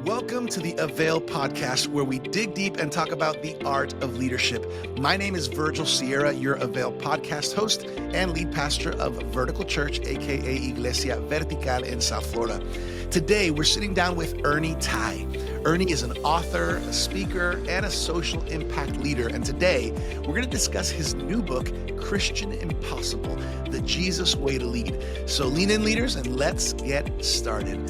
Welcome to the AVAIL podcast, where we dig deep and talk about the art of leadership. My name is Virgil Sierra, your AVAIL podcast host and lead pastor of Vertical Church, aka Iglesia Vertical in South Florida. Today, we're sitting down with Ernie Tai. Ernie is an author, a speaker, and a social impact leader. And today, we're going to discuss his new book, Christian Impossible, The Jesus Way to Lead. So lean in, leaders, and let's get started.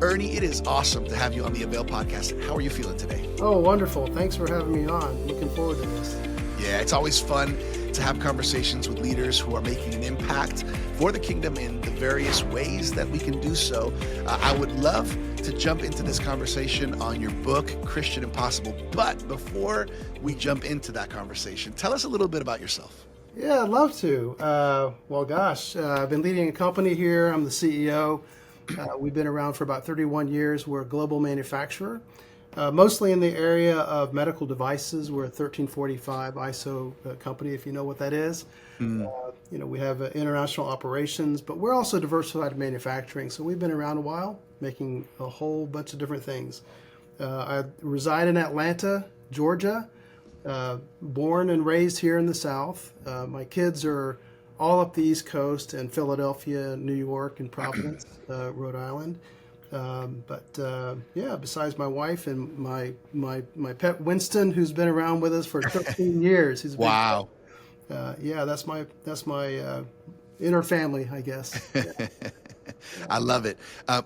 Ernie, it is awesome to have you on the AVAIL podcast. How are you feeling today? Oh, wonderful. Thanks for having me on. Looking forward to this. Yeah, it's always fun to have conversations with leaders who are making an impact for the kingdom in the various ways that we can do so. I would love to jump into this conversation on your book, Christian Impossible. But before we jump into that conversation, tell us a little bit about yourself. Yeah, I'd love to. I've been leading a company here. I'm the CEO. We've been around for about 31 years. We're a global manufacturer, mostly in the area of medical devices. We're a 1345 ISO company, if you know what that is. We have international operations, but we're also diversified manufacturing. So we've been around a while, making a whole bunch of different things. I reside in Atlanta, Georgia, born and raised here in the South. My kids are all up the East Coast and Philadelphia, New York, and Providence, Rhode Island. Besides my wife and my pet Winston, who's been around with us for 13 years. He's Wow. That's my inner family, I guess. Yeah. I love it. I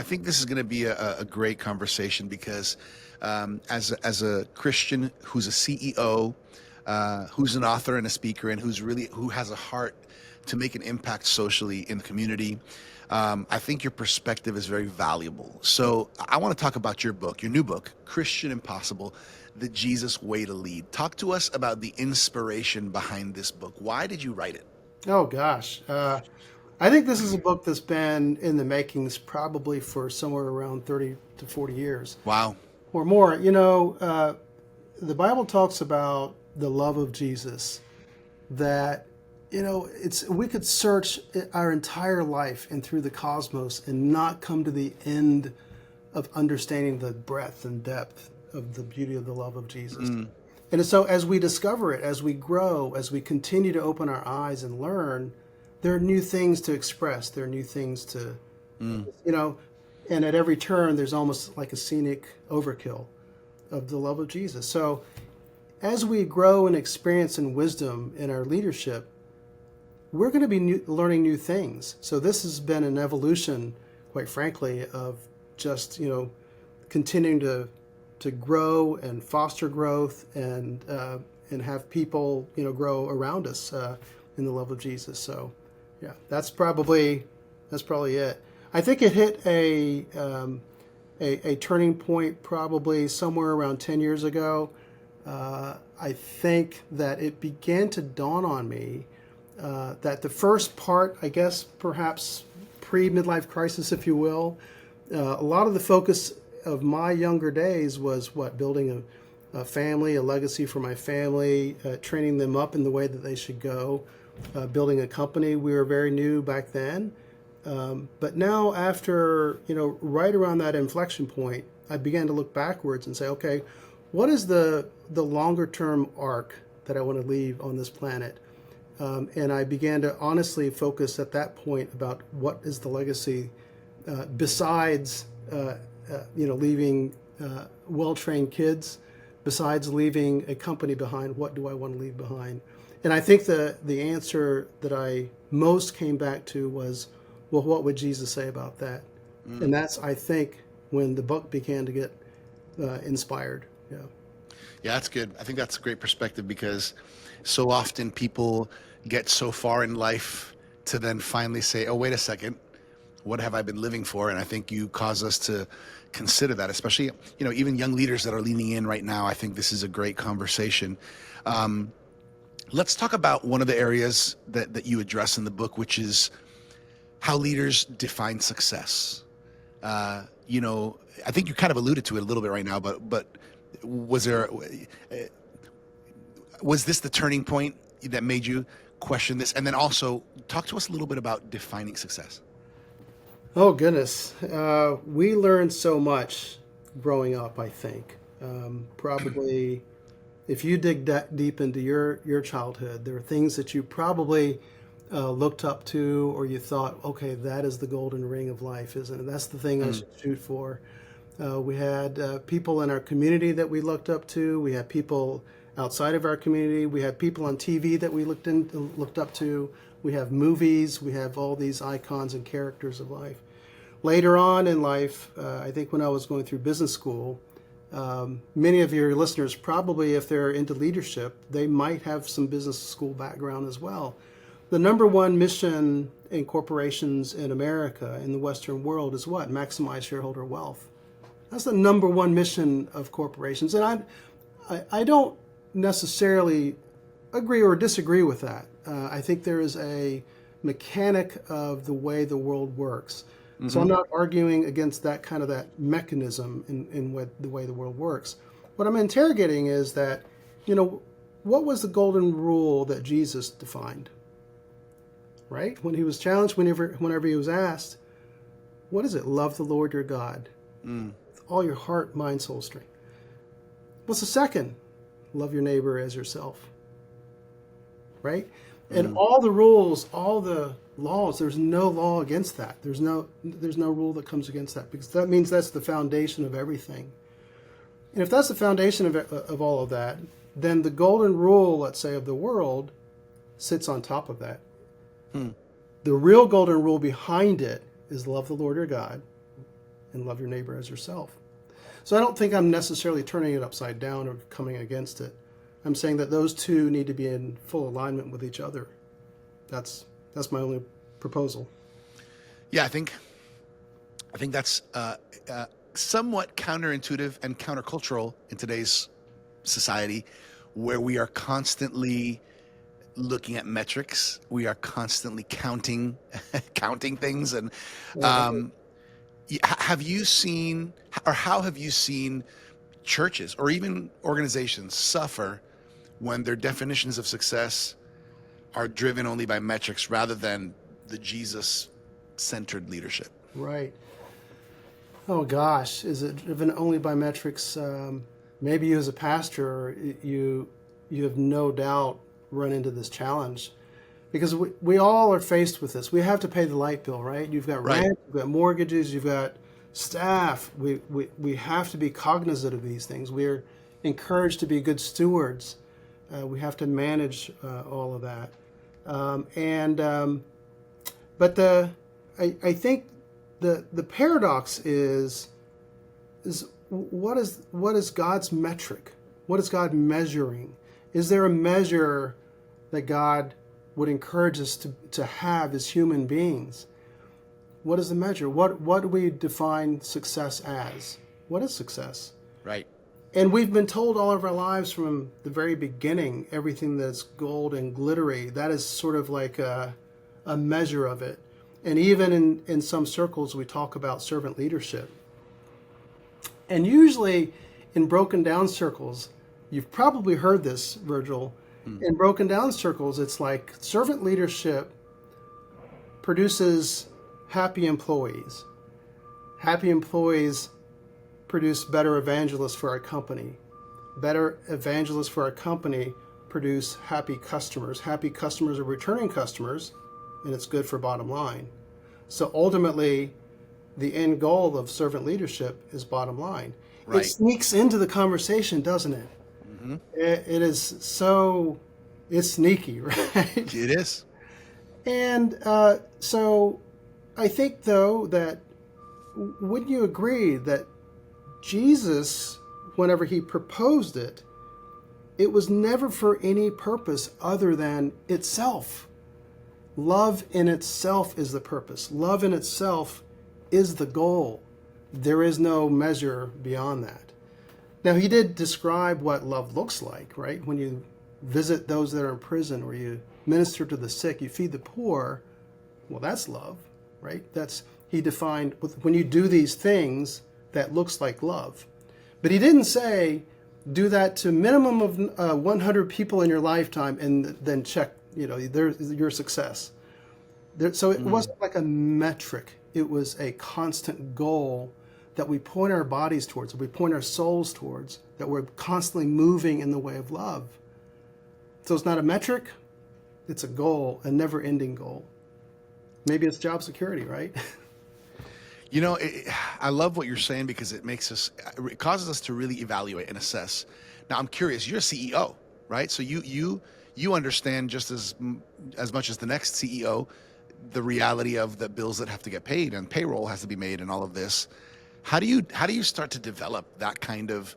think this is going to be a great conversation because as a Christian who's a CEO, who's an author and a speaker, and who has a heart to make an impact socially in the community, I think your perspective is very valuable. So I want to talk about your book, your new book, Christian Impossible, The Jesus Way to Lead. Talk to us about the inspiration behind this book. Why did you write it? Oh, gosh. I think this is a book that's been in the makings probably for somewhere around 30 to 40 years. Wow. Or more. The Bible talks about the love of Jesus, that we could search our entire life and through the cosmos and not come to the end of understanding the breadth and depth of the beauty of the love of Jesus. And so as we discover it, as we grow, as we continue to open our eyes and learn, there are new things to express. There are new things to, and at every turn, there's almost like a scenic overkill of the love of Jesus. So as we grow in experience and wisdom in our leadership, we're going to be learning new things. So this has been an evolution, quite frankly, of just, continuing to grow and foster growth and have people, grow around us in the love of Jesus. So, yeah, that's probably it. I think it hit a turning point probably somewhere around 10 years ago. I think that it began to dawn on me that the first part, I guess, perhaps pre-midlife crisis, if you will, a lot of the focus of my younger days was building a family, a legacy for my family, training them up in the way that they should go, building a company. We were very new back then. But now after, right around that inflection point, I began to look backwards and say, okay, what is the longer term arc that I want to leave on this planet? And I began to honestly focus at that point about what is the legacy besides, leaving well-trained kids, besides leaving a company behind. What do I want to leave behind? And I think the answer that I most came back to was, well, what would Jesus say about that? And that's, I think, when the book began to get inspired. Yeah. Yeah, that's good. I think that's a great perspective because so often people get so far in life to then finally say, oh, wait a second, what have I been living for? And I think you cause us to consider that, especially, even young leaders that are leaning in right now. I think this is a great conversation. Let's talk about one of the areas that you address in the book, which is how leaders define success. I think you kind of alluded to it a little bit right now, but was this the turning point that made you question this? And then also talk to us a little bit about defining success. Oh, goodness. We learn so much growing up, I think. Probably, if you dig deep into your childhood, there are things that you probably looked up to, or you thought, okay, that is the golden ring of life, isn't it? That's the thing I should shoot for. We had people in our community that we looked up to. We had people outside of our community. We had people on TV that we looked up to. We have movies. We have all these icons and characters of life. Later on in life, I think when I was going through business school, many of your listeners probably, if they're into leadership, they might have some business school background as well. The number one mission in corporations in America, in the Western world, is what? Maximize shareholder wealth. That's the number one mission of corporations. And I don't necessarily agree or disagree with that. I think there is a mechanic of the way the world works. So I'm not arguing against that kind of that mechanism in the way the world works. What I'm interrogating is that, what was the golden rule that Jesus defined? Right? When he was challenged, whenever he was asked, what is it? Love the Lord your God with all your heart, mind, soul, strength. What's the second? Love your neighbor as yourself. Right? And all the rules, all the laws, there's no law against that. There's no rule that comes against that, because that means that's the foundation of everything. And if that's the foundation of all of that, then the golden rule, let's say, of the world sits on top of that. The real golden rule behind it is love the Lord your God and love your neighbor as yourself. So I don't think I'm necessarily turning it upside down or coming against it. I'm saying that those two need to be in full alignment with each other. That's my only proposal. Yeah, I think that's somewhat counterintuitive and countercultural in today's society, where we are constantly looking at metrics. We are constantly counting things. And have you seen, or how have you seen churches or even organizations suffer when their definitions of success are driven only by metrics rather than the Jesus-centered leadership? Right. Oh gosh, is it driven only by metrics? Maybe you as a pastor, you have no doubt run into this challenge, because we all are faced with this. We have to pay the light bill, right? You've got rent, you've got mortgages, you've got staff. We have to be cognizant of these things. We're encouraged to be good stewards. We have to manage all of that. But I think the paradox is what is God's metric? What is God measuring? Is there a measure that God would encourage us to have as human beings? What is the measure? What do we define success as? What is success? Right. And we've been told all of our lives from the very beginning, everything that's gold and glittery, that is sort of like a measure of it. And even in some circles, we talk about servant leadership. And usually in broken down circles, you've probably heard this, Virgil. In broken down circles, it's like servant leadership produces happy employees. Happy employees produce better evangelists for our company. Better evangelists for our company produce happy customers. Happy customers are returning customers, and it's good for bottom line. So ultimately, the end goal of servant leadership is bottom line. Right. It sneaks into the conversation, doesn't it? It is so, it's sneaky, right? It is. And so I think, though, that wouldn't you agree that Jesus, whenever he proposed it, it was never for any purpose other than itself. Love in itself is the purpose. Love in itself is the goal. There is no measure beyond that. Now, he did describe what love looks like, right? When you visit those that are in prison, or you minister to the sick, you feed the poor, well, that's love, right? He defined, when you do these things, that looks like love. But he didn't say, do that to minimum of 100 people in your lifetime and then check, your success. So it wasn't like a metric. It was a constant goal that we point our bodies towards, that we point our souls towards, that we're constantly moving in the way of love. So it's not a metric, it's a goal, a never-ending goal. Maybe it's job security, right? I love what you're saying because it causes us to really evaluate and assess. Now, I'm curious. You're a CEO, right? So you understand just as much as the next CEO the reality of the bills that have to get paid and payroll has to be made and all of this. How do you start to develop that kind of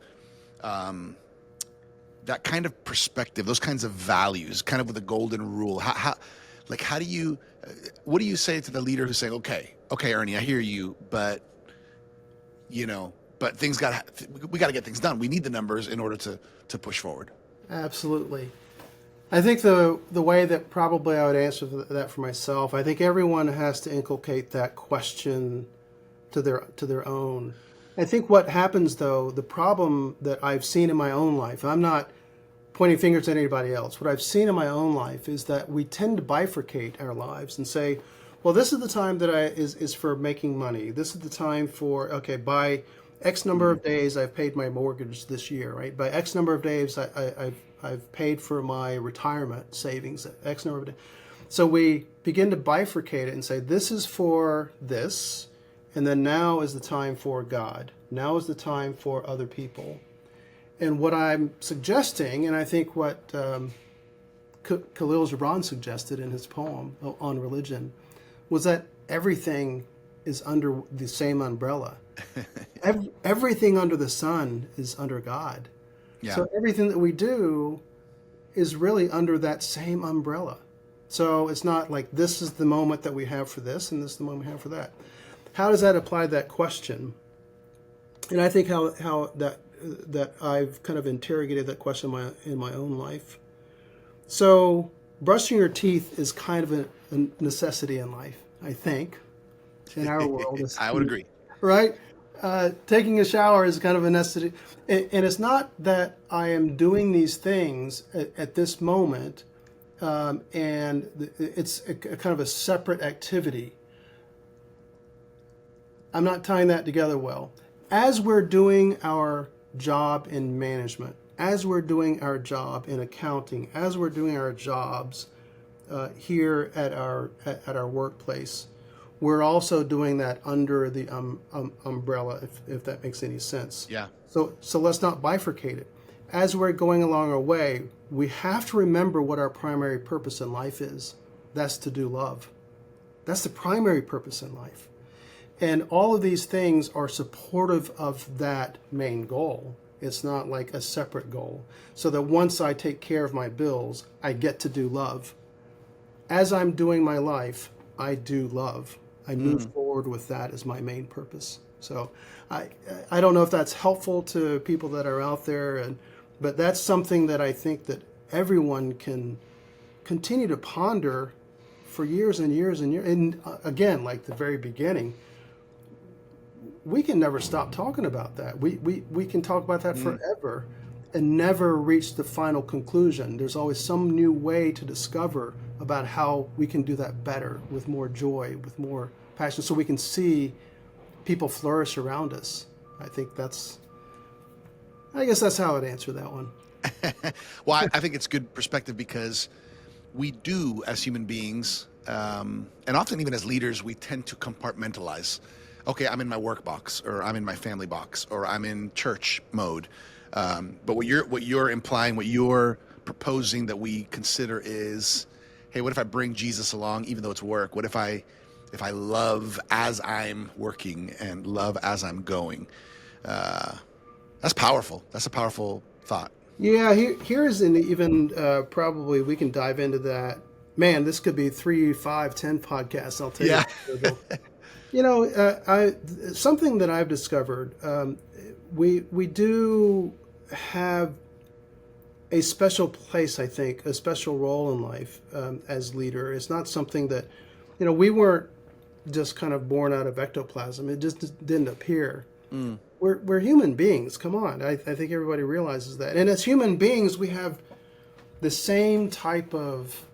perspective, those kinds of values, kind of with a golden rule? What do you say to the leader who's saying, okay, Ernie, I hear you, but we got to get things done. We need the numbers in order to push forward. Absolutely. I think the way that probably I would answer that for myself, I think everyone has to inculcate that question to their own. I think what happens, though, the problem that I've seen in my own life, I'm not pointing fingers at anybody else. What I've seen in my own life is that we tend to bifurcate our lives and say, well, this is the time that is for making money. This is the time for, by X number of days I've paid my mortgage this year, right? By X number of days I've paid for my retirement savings at X number of days. So we begin to bifurcate it and say, this is for this, and then now is the time for God. Now is the time for other people. And what I'm suggesting, and I think what Khalil Gibran suggested in his poem on religion, was that everything is under the same umbrella. Everything under the sun is under God. Yeah. So everything that we do is really under that same umbrella. So it's not like this is the moment that we have for this and this is the moment we have for that. How does that apply to that question? And I think how that I've kind of interrogated that question in my own life. So brushing your teeth is kind of a necessity in life, I think, in our world. I would agree. Right? Taking a shower is kind of a necessity. And it's not that I am doing these things at this moment, and it's a kind of a separate activity. I'm not tying that together well. As we're doing our job in management, as we're doing our job in accounting, as we're doing our jobs here at our workplace, we're also doing that under the umbrella, if that makes any sense. Yeah. So let's not bifurcate it. As we're going along our way, we have to remember what our primary purpose in life is. That's to do love. That's the primary purpose in life. And all of these things are supportive of that main goal. It's not like a separate goal. So that once I take care of my bills, I get to do love. As I'm doing my life, I do love. I move forward with that as my main purpose. So I don't know if that's helpful to people that are out there, but that's something that I think that everyone can continue to ponder for years and years and years. And again, like the very beginning, we can never stop talking about that. We can talk about that forever and never reach the final conclusion. There's always some new way to discover about how we can do that better, with more joy, with more passion, so we can see people flourish around us. I guess that's how I'd answer that one. Well, I think it's good perspective because we do, as human beings, and often even as leaders, we tend to compartmentalize. Okay, I'm in my work box, or I'm in my family box, or I'm in church mode. But what you're implying, what you're proposing that we consider is, hey, what if I bring Jesus along, even though it's work? What if I love as I'm working and love as I'm going? That's powerful. That's a powerful thought. Yeah, here's an even probably we can dive into that. Man, this could be 3, 5, 10 podcasts. I'll tell you. You know, something that I've discovered, we do have a special place, I think, a special role in life as leader. It's not something that, we weren't just kind of born out of ectoplasm. It just didn't appear. We're human beings. Come on. I think everybody realizes that. And as human beings, we have the same type of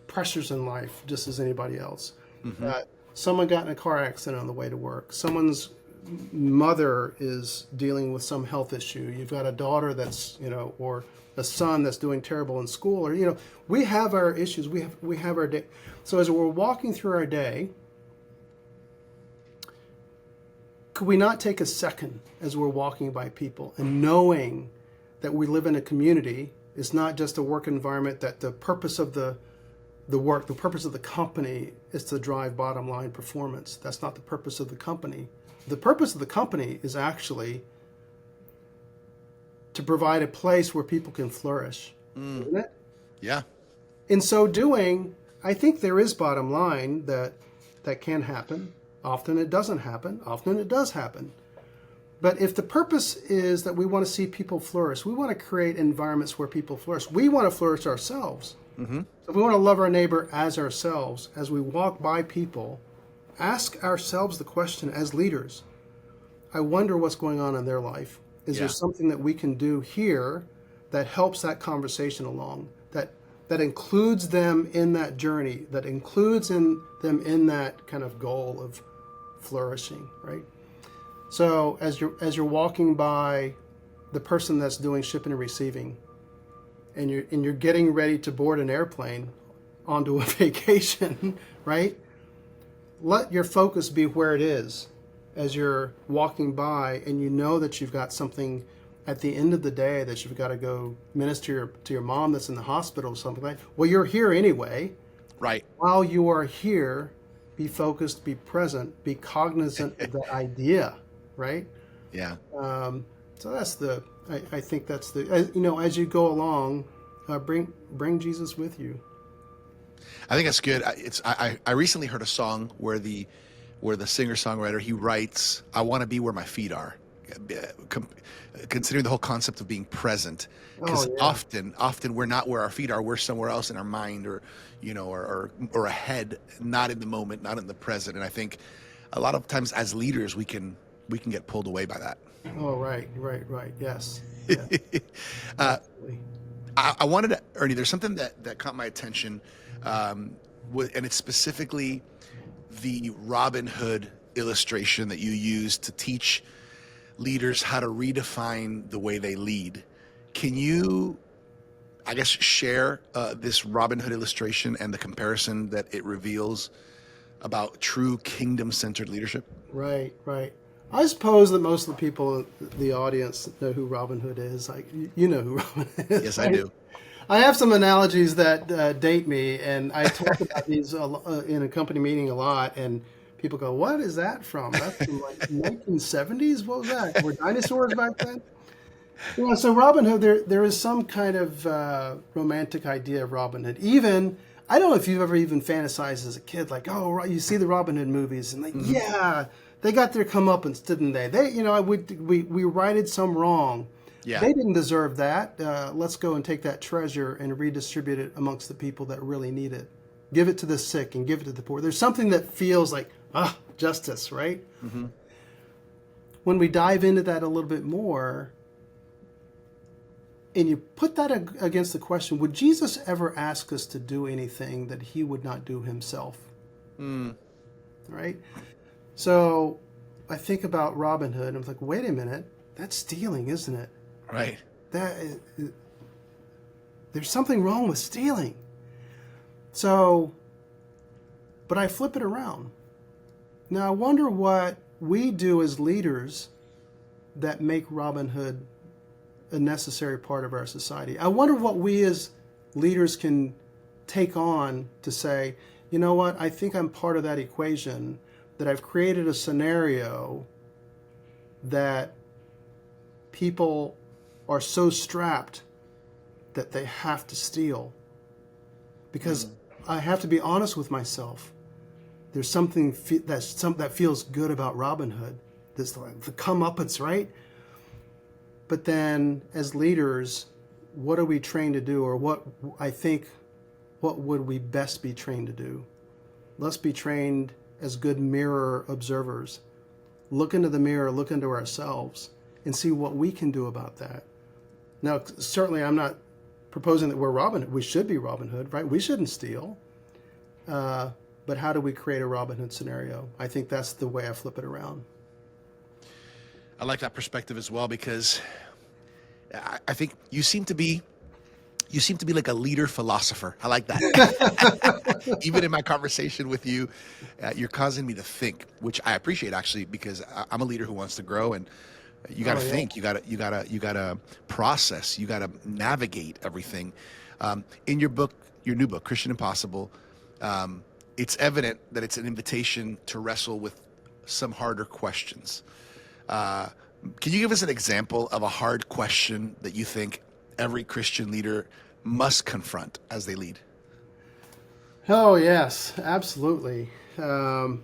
pressures in life just as anybody else. Someone got in a car accident on the way to work. Someone's mother is dealing with some health issue. You've got a daughter that's, or a son that's doing terrible in school, or, we have our issues. We have our day. So as we're walking through our day, could we not take a second as we're walking by people and knowing that we live in a community? It's not just a work environment, that the purpose of the purpose of the company is to drive bottom line performance. That's not the purpose of the company. The purpose of the company is actually to provide a place where people can flourish. Isn't it? Yeah. In so doing, I think there is bottom line that can happen. Often it doesn't happen. Often it does happen. But if the purpose is that we want to see people flourish, we want to create environments where people flourish. We want to flourish ourselves. Mm-hmm. So we want to love our neighbor as ourselves. As we walk by people, ask ourselves the question as leaders, I wonder what's going on in their life. Is there something that we can do here that helps that conversation along, that includes them in that journey, that includes them in that kind of goal of flourishing, right? So as you're walking by the person that's doing shipping and receiving, and you're getting ready to board an airplane onto a vacation, right? Let your focus be where it is as you're walking by, and you know that you've got something at the end of the day that you've got to go minister to your mom that's in the hospital or something like that. Well, you're here anyway. Right. While you are here, be focused, be present, be cognizant of that idea, right? Yeah. So that's I think that's as you go along, bring Jesus with you. I think that's good. I recently heard a song where the singer-songwriter, he writes, I want to be where my feet are. Considering the whole concept of being present, because often we're not where our feet are. We're somewhere else in our mind, or ahead, not in the moment, not in the present. And I think a lot of times as leaders, we can get pulled away by that. Oh, right. Yes. I wanted to, Ernie, there's something that caught my attention, and it's specifically the Robin Hood illustration that you use to teach leaders how to redefine the way they lead. Can you, I guess, share this Robin Hood illustration and the comparison that it reveals about true kingdom-centered leadership? Right. I suppose that most of the people in the audience know who Robin Hood is. Like, you know who Robin Hood is. Yes, right? I do. I have some analogies that date me, and I talk about these in a company meeting a lot, and people go, what is that from? That's from like 1970s? What was that? Were dinosaurs back then? So Robin Hood, there is some kind of romantic idea of Robin Hood. Even, I don't know if you've ever even fantasized as a kid, like, oh, you see the Robin Hood movies, and like, yeah, they got their comeuppance, didn't they? We righted some wrong. Yeah. They didn't deserve that. Let's go and take that treasure and redistribute it amongst the people that really need it. Give it to the sick and give it to the poor. There's something that feels like, justice, right? Mm-hmm. When we dive into that a little bit more, and you put that against the question, would Jesus ever ask us to do anything that he would not do himself? Right? So I think about Robin Hood, and I'm like, wait a minute, that's stealing, isn't it? Right. There's something wrong with stealing. So, but I flip it around. Now I wonder what we do as leaders that make Robin Hood a necessary part of our society. I wonder what we as leaders can take on to say, you know what, I think I'm part of that equation, that I've created a scenario that people are so strapped that they have to steal. Because I have to be honest with myself. There's something that feels good about Robin Hood. This like the comeuppance, right? But then, as leaders, what are we trained to do, or what would we best be trained to do? Let's be trained as good mirror observers. Look into the mirror, look into ourselves, and see what we can do about that. Now, certainly, I'm not proposing that we're Robin Hood. We should be Robin Hood, right? We shouldn't steal. But how do we create a Robin Hood scenario? I think that's the way I flip it around. I like that perspective as well, because I think you seem to be like a leader philosopher. I like that. Even in my conversation with you, you're causing me to think, which I appreciate actually, because I'm a leader who wants to grow, and you got to Oh yeah. think, you got to process, you got to navigate everything. In your book, your new book, Christian Impossible, it's evident that it's an invitation to wrestle with some harder questions. Can you give us an example of a hard question that you think every Christian leader must confront as they lead? Oh yes, absolutely. I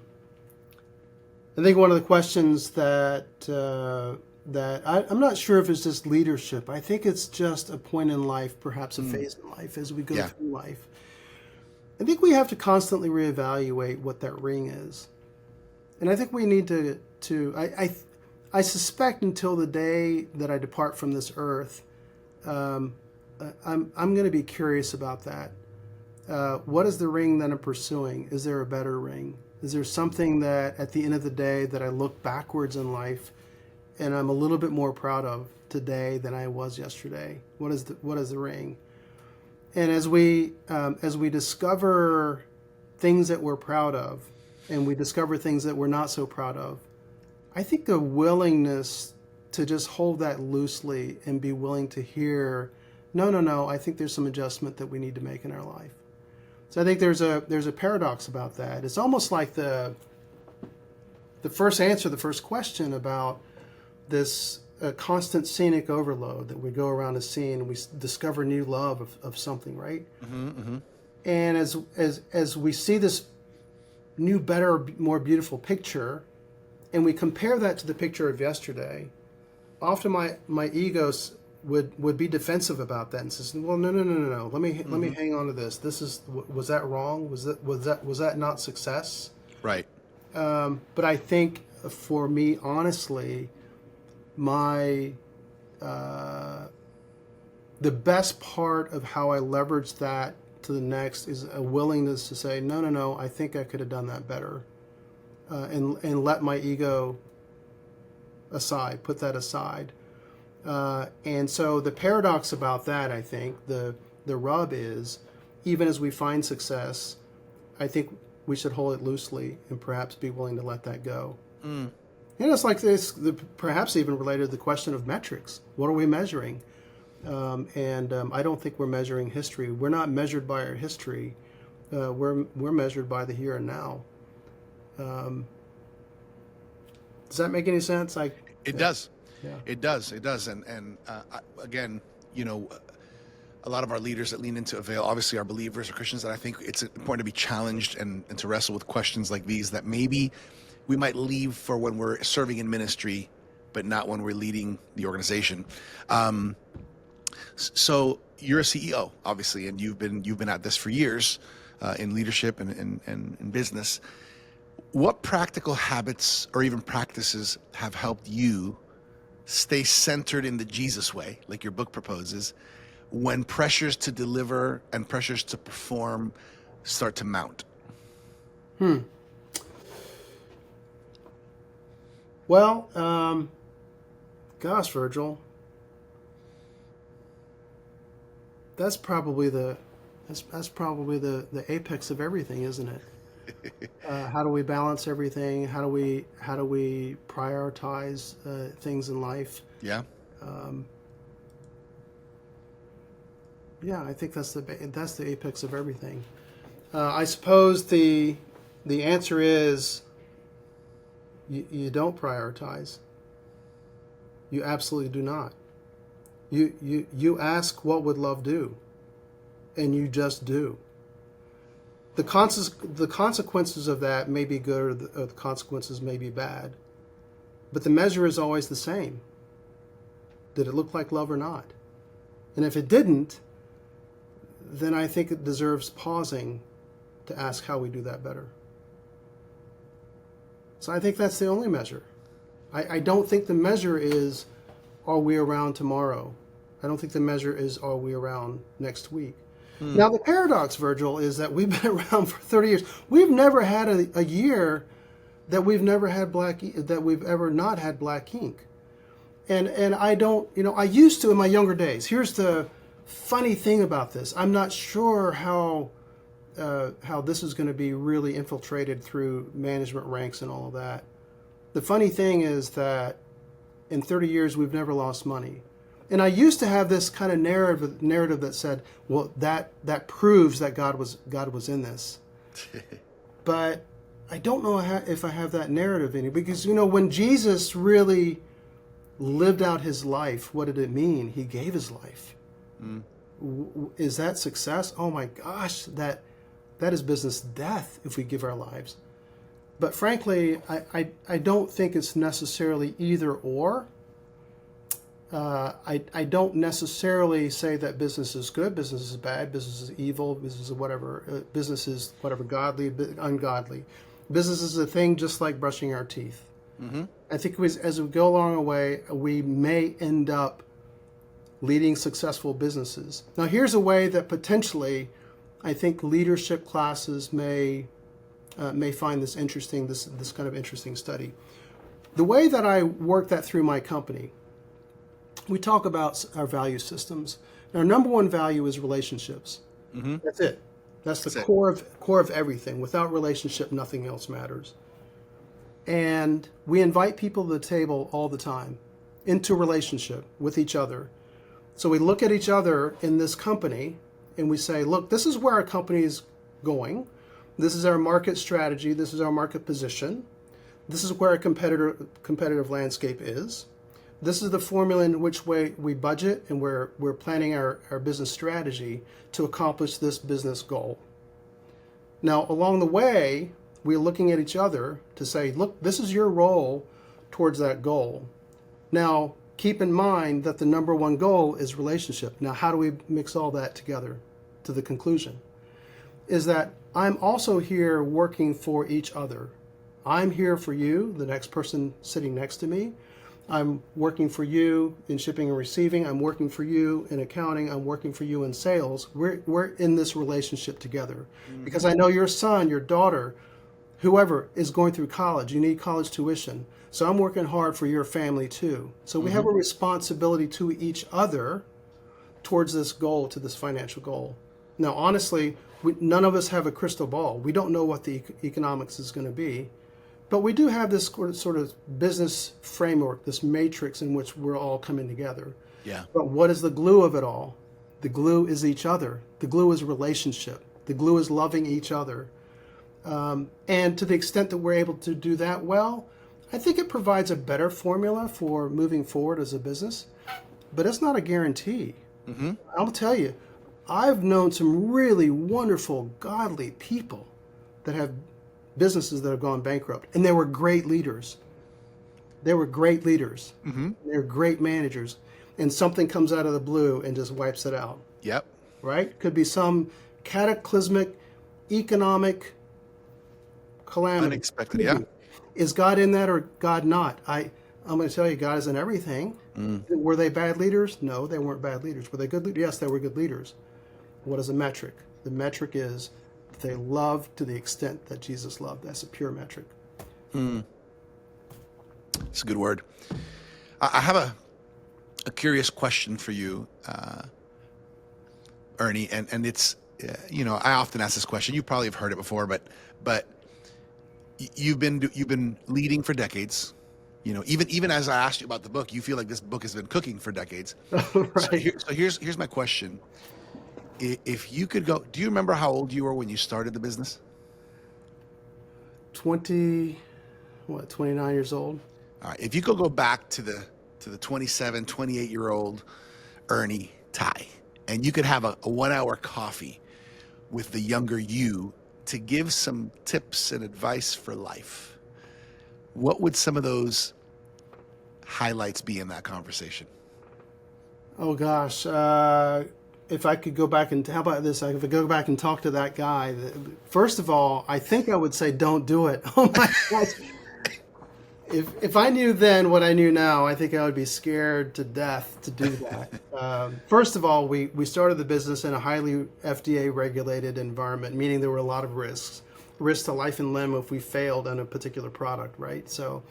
think one of the questions that I'm not sure if it's just leadership. I think it's just a point in life, perhaps a phase in life as we go Yeah. through life. I think we have to constantly reevaluate what that ring is, and I think we need I suspect until the day that I depart from this earth, I'm going to be curious about that. What is the ring that I'm pursuing? Is there a better ring? Is there something that at the end of the day that I look backwards in life and I'm a little bit more proud of today than I was yesterday? What is the ring? And as we discover things that we're proud of, and we discover things that we're not so proud of, I think the willingness to just hold that loosely and be willing to hear, no, I think there's some adjustment that we need to make in our life. So I think there's a paradox about that. It's almost like the first question about this constant scenic overload that we go around a scene and we discover new love of something, right? And as we see this new, better, more beautiful picture, and we compare that to the picture of yesterday, often my ego would be defensive about that and says, well, no. Let me hang on to this. Was that wrong? Was that not success? Right. But I think for me, honestly, my the best part of how I leverage that to the next is a willingness to say, no, I think I could have done that better, and let my ego aside, put that aside. And so the paradox about that, I think, the rub is, even as we find success, I think we should hold it loosely and perhaps be willing to let that go. And it's like this, perhaps even related to the question of metrics. What are we measuring? I don't think we're measuring history. We're not measured by our history. We're measured by the here and now. Does that make any sense? It does. Yeah. It does. And again, a lot of our leaders that lean into AVAIL obviously are believers or Christians, and I think it's important to be challenged and to wrestle with questions like these that maybe we might leave for when we're serving in ministry, but not when we're leading the organization. So you're a CEO, obviously, and you've been at this for years in leadership and in business. What practical habits or even practices have helped you stay centered in the Jesus way, like your book proposes, when pressures to deliver and pressures to perform start to mount? Well, gosh, Virgil, that's probably the apex of everything, isn't it? How do we balance everything? How do we prioritize things in life? Yeah. Yeah, I think that's the apex of everything. I suppose the answer is you don't prioritize. You absolutely do not. You ask, what would love do? And you just do. The consequences of that may be good, or the consequences may be bad. But the measure is always the same. Did it look like love or not? And if it didn't, then I think it deserves pausing to ask how we do that better. So I think that's the only measure. I don't think the measure is, are we around tomorrow? I don't think the measure is, are we around next week? Now, the paradox, Virgil, is that we've been around for 30 years. We've never had a year that we've ever not had black ink. And I don't, I used to in my younger days. Here's the funny thing about this. I'm not sure how this is going to be really infiltrated through management ranks and all of that. The funny thing is that in 30 years, we've never lost money. And I used to have this kind of narrative that said, well, that proves that God was in this. But I don't know if I have that narrative in it, because, when Jesus really lived out his life, what did it mean? He gave his life. Mm. Is that success? Oh my gosh, that is business death if we give our lives. But frankly, I don't think it's necessarily either or. I don't necessarily say that business is good, business is bad, business is evil, business is whatever, godly, ungodly. Business is a thing just like brushing our teeth. Mm-hmm. I think as we go along the way, we may end up leading successful businesses. Now, here's a way that potentially I think leadership classes may find this interesting, this kind of interesting study. The way that I work that through my company, we talk about our value systems. Our number one value is relationships. Mm-hmm. That's it. That's the core of everything. Without relationship, nothing else matters. And we invite people to the table all the time into relationship with each other. So we look at each other in this company and we say, look, this is where our company is going. This is our market strategy. This is our market position. This is where our competitive landscape is. This is the formula in which way we budget, and we're planning our business strategy to accomplish this business goal. Now, along the way, we're looking at each other to say, look, this is your role towards that goal. Now, keep in mind that the number one goal is relationship. Now, how do we mix all that together to the conclusion? Is that I'm also here working for each other. I'm here for you, the next person sitting next to me. I'm working for you in shipping and receiving. I'm working for you in accounting. I'm working for you in sales. We're in this relationship together. Mm-hmm. Because I know your son, your daughter, whoever is going through college. You need college tuition. So I'm working hard for your family too. So we have a responsibility to each other towards this goal, to this financial goal. Now, honestly, none of us have a crystal ball. We don't know what the economics is going to be. But we do have this sort of business framework, this matrix in which we're all coming together. Yeah. But what is the glue of it all? The glue is each other. The glue is relationship. The glue is loving each other. And to the extent that we're able to do that well, I think it provides a better formula for moving forward as a business. But it's not a guarantee. Mm-hmm. I'll tell you, I've known some really wonderful, godly people that have businesses that have gone bankrupt, and they were great leaders. Mm-hmm. They're great managers, and something comes out of the blue and just wipes it out. Yep. Right? Could be some cataclysmic economic calamity. Unexpected, yeah. Is God in that or God not? I'm going to tell you, God is in everything. Mm. Were they bad leaders? No, they weren't bad leaders. Were they good leaders? Yes, they were good leaders. What is the metric? The metric is they loved to the extent that Jesus loved. That's a pure metric. It's a good word. I have a curious question for you, Ernie, and it's, I often ask this question. You probably have heard it before, but you've been leading for decades. Even as I asked you about the book, you feel like this book has been cooking for decades. Right. So here's my question. If you could go, do you remember how old you were when you started the business? 29 years old. All right. If you could go back to the 27, 28-year-old Ernie Tai, and you could have a 1-hour coffee with the younger you to give some tips and advice for life, what would some of those highlights be in that conversation? Oh gosh. If I could go back and, how about this? If I go back and talk to that guy, first of all, I think I would say, don't do it. Oh my gosh. If I knew then what I knew now, I think I would be scared to death to do that. First of all, we started the business in a highly FDA regulated environment, meaning there were a lot of risks to life and limb if we failed on a particular product, right? So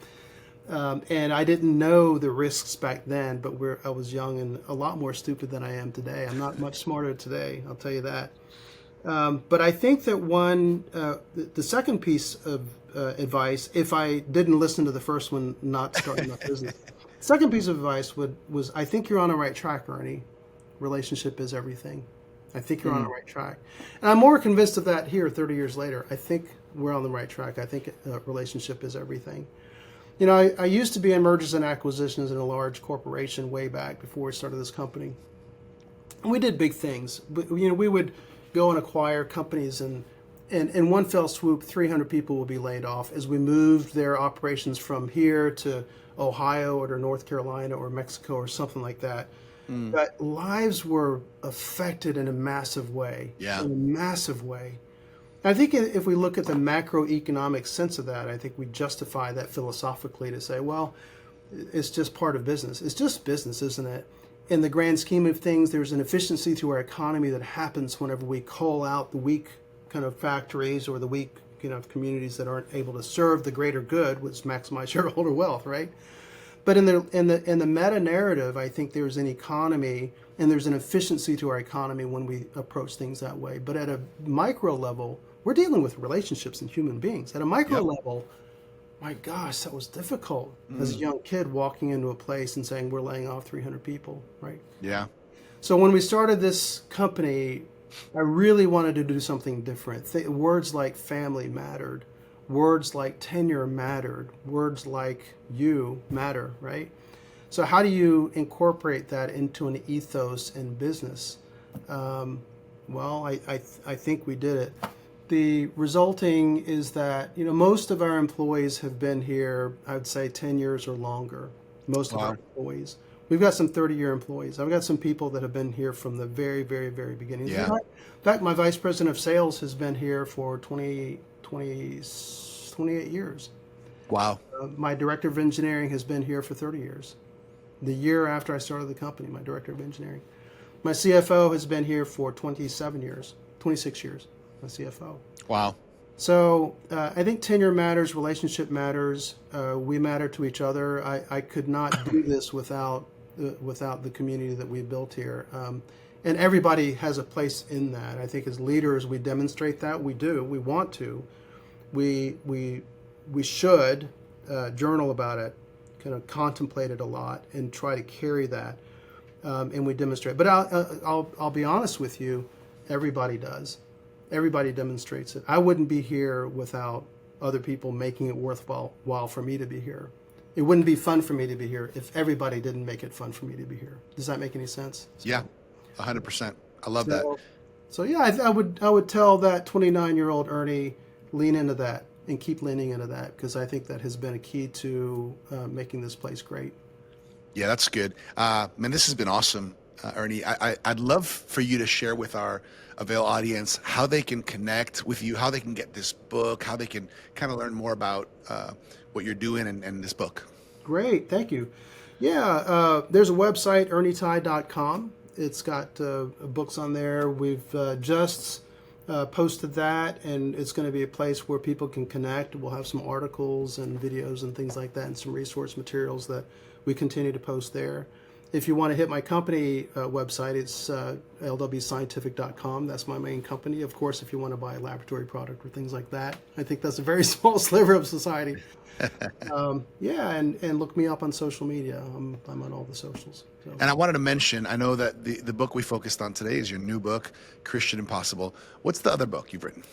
And I didn't know the risks back then, but I was young and a lot more stupid than I am today. I'm not much smarter today, I'll tell you that. But I think that the second piece of advice, if I didn't listen to the first one, not starting my business, second piece of advice was I think you're on the right track, Ernie. Relationship is everything. I think you're on the right track. And I'm more convinced of that here 30 years later. I think we're on the right track. I think relationship is everything. You know, I used to be in mergers and acquisitions in a large corporation way back before we started this company. And we did big things. But, you know, we would go and acquire companies and in one fell swoop, 300 people would be laid off as we moved their operations from here to Ohio or to North Carolina or Mexico or something like that. But lives were affected in a massive way. Yeah. In a massive way. I think if we look at the macroeconomic sense of that, I think we justify that philosophically to say, well, it's just part of business. It's just business, isn't it? In the grand scheme of things, there's an efficiency to our economy that happens whenever we call out the weak kind of factories or the weak, you know, communities that aren't able to serve the greater good, which maximize shareholder wealth, right? But in the meta narrative, I think there's an economy and there's an efficiency to our economy when we approach things that way. But at a micro level, we're dealing with relationships and human beings. At a micro level, my gosh, that was difficult as a young kid walking into a place and saying we're laying off 300 people, right? Yeah. So when we started this company, I really wanted to do something different. Words like family mattered. Words like tenure mattered. Words like you matter, right? So how do you incorporate that into an ethos in business? Well, I think we did it. The resulting is that, you know, most of our employees have been here, I would say 10 years or longer. Most of our employees. We've got some 30-year employees. I've got some people that have been here from the very, very, very beginning. Yeah. In fact, my vice president of sales has been here for 28 years. Wow. My director of engineering has been here for 30 years. The year after I started the company, my director of engineering. My CFO has been here for 26 years, my CFO. Wow. So I think tenure matters, relationship matters. We matter to each other. I could not do this without the community that we built here. And everybody has a place in that. I think as leaders, we demonstrate that. We do. We want to. We should journal about it, kind of contemplate it a lot, and try to carry that. And we demonstrate. But I'll be honest with you. Everybody does. Everybody demonstrates it. I wouldn't be here without other people making it worthwhile for me to be here. It wouldn't be fun for me to be here if everybody didn't make it fun for me to be here. Does that make any sense? Yeah, 100%. I love that. So yeah, I would tell that 29-year-old Ernie, lean into that and keep leaning into that, because I think that has been a key to making this place great. Yeah, that's good. Man, this has been awesome, Ernie. I'd love for you to share with our AVAIL audience how they can connect with you, how they can get this book, how they can kind of learn more about what you're doing and this book. Great, thank you. Yeah, there's a website, ernietai.com. It's got books on there. We've just posted that, and it's going to be a place where people can connect. We'll have some articles and videos and things like that, and some resource materials that we continue to post there. If you want to hit my company website, it's lwscientific.com. That's my main company. Of course, if you want to buy a laboratory product or things like that, I think that's a very small sliver of society. Yeah, and look me up on social media. I'm on all the socials. So. And I wanted to mention, I know that the book we focused on today is your new book, Christian Impossible. What's the other book you've written?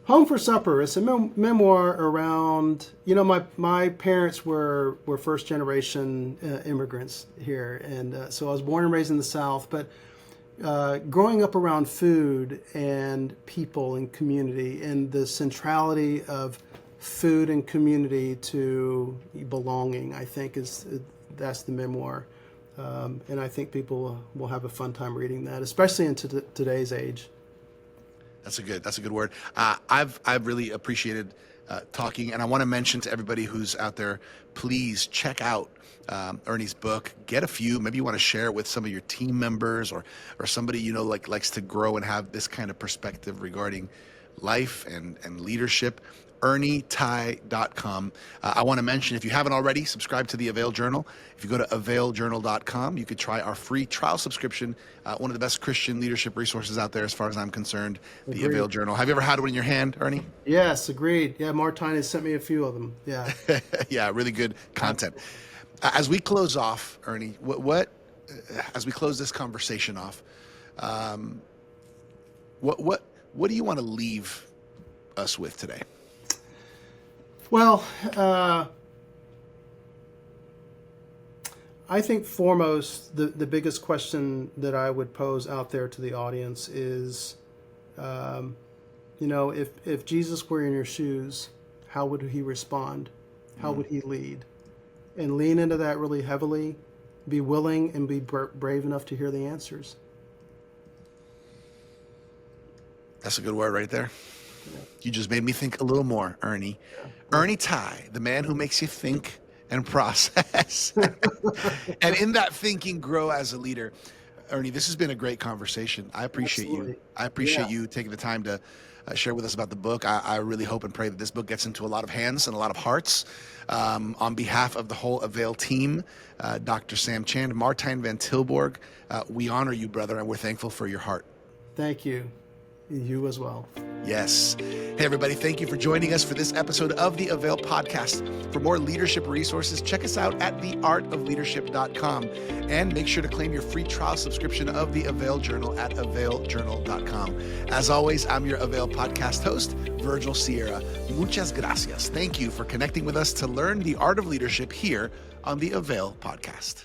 Home for Supper. It's a memoir around, you know, my parents were first generation immigrants here. And so I was born and raised in the South, but growing up around food and people and community and the centrality of food and community to belonging, I think that's the memoir. And I think people will have a fun time reading that, especially in today's age. That's a good word. I've really appreciated talking, and I want to mention to everybody who's out there, please check out Ernie's book. Get a few. Maybe you want to share it with some of your team members or somebody you know likes to grow and have this kind of perspective regarding life and leadership. ErnieTai.com. I want to mention, if you haven't already, subscribe to the AVAIL Journal. If you go to AVAILJournal.com, you could try our free trial subscription, one of the best Christian leadership resources out there as far as I'm concerned, the Agreed. AVAIL Journal. Have you ever had one in your hand, Ernie? Yes, agreed. Yeah, Martine has sent me a few of them. Yeah. Yeah, really good content. As we close off, Ernie, as we close this conversation off, what do you want to leave us with today? Well, I think foremost, the biggest question that I would pose out there to the audience is, if Jesus were in your shoes, how would he respond? How would he lead? And lean into that really heavily, be willing and be brave enough to hear the answers. That's a good word right there. You just made me think a little more, Ernie. Ernie Tai, the man who makes you think and process. And in that thinking, grow as a leader. Ernie, this has been a great conversation. I appreciate you. I appreciate you taking the time to share with us about the book. I really hope and pray that this book gets into a lot of hands and a lot of hearts. On behalf of the whole AVAIL team, Dr. Sam Chand, Martijn van Tilborg, we honor you, brother, and we're thankful for your heart. Thank you. You as well. Yes. Hey, everybody. Thank you for joining us for this episode of the AVAIL podcast. For more leadership resources, check us out at theartofleadership.com and make sure to claim your free trial subscription of the AVAIL Journal at availjournal.com. As always, I'm your AVAIL podcast host, Virgil Sierra. Muchas gracias. Thank you for connecting with us to learn the art of leadership here on the AVAIL podcast.